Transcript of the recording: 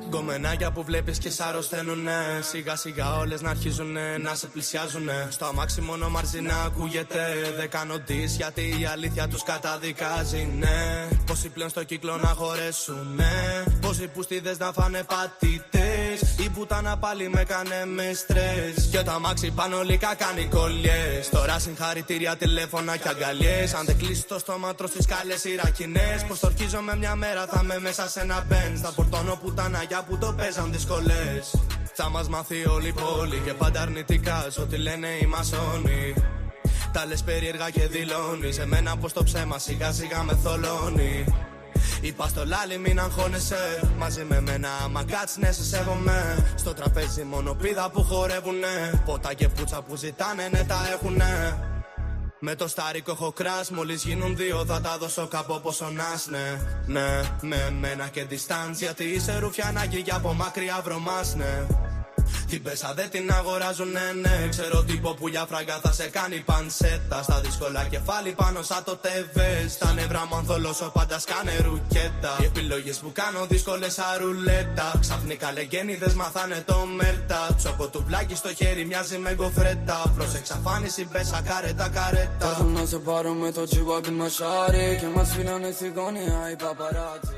Γκομενάκια που βλέπεις και σ' αρρωσταίνουνε. Σιγά σιγά όλες να αρχίζουνε να σε πλησιάζουνε. Στο αμάξι μόνο μαρζί να ακούγεται. Δεν κάνω dis γιατί η αλήθεια τους καταδικάζει, ναι. Πόσοι πλέον στο κύκλο να χωρέσουνε. Πόσοι πουστίδες να φάνε πατητές. Η πουτάνα πάλι με κάνε με στρες. Και το αμάξι πάνω λίκα κάνει κολλιές. Τώρα συγχαρητήρια, τηλέφωνα και αγκαλιές. Αν δεν κλείσεις το στόμα τρως τις καλές Ιρακινές. Πως το ορκίζομαι μια μέρα θα με μέσα σε ένα μπεν. Θα πορτώνω πουταναγιά που το παίζαν δυσκολές. Θα μας μάθει όλη η πόλη και πάντα αρνητικά σ' ό,τι λένε οι μασόνοι. Τα λες περίεργα και δηλώνεις. Εμένα πως το ψέμα σιγά σιγά με θολώνει. Είπα στο λάλι μην αγχώνεσαι. Μαζί με μένα άμα κάτσεις ναι σε σέβομαι. Στο τραπέζι μόνο πίδα που χορεύουνε. Ποτά και πουτσα που ζητάνε ναι τα έχουνε. Με το στάρικο έχω κράς, μόλις γίνουν δύο θα τα δώσω κάπου πόσο νας, ναι. Με μένα και distance γιατί είσαι ρουφιανάκι και από μακριά βρωμάς, ναι. Την πέσα δεν την αγοράζουν, ναι. Ξέρω τύπο που για φράγκα θα σε κάνει πανσέτα. Στα δύσκολα κεφάλι πάνω σαν το τεβές. Στα νευρά μου αν θολώσω πάντα σκάνε ρουκέτα. Οι επιλογές που κάνω δύσκολες αρουλέτα. Ξαφνικά λεγέννηδες μαθάνε το μέρτα. Τσόκο του πλάκι στο χέρι μοιάζει με γκοφρέτα. Προς εξαφάνιση πέσα καρέτα καρέτα. Θέλω να σε πάρω με το τσιμπάκι μασάρι. Και μας φύλανε στη γωνία οι παπαράτσι.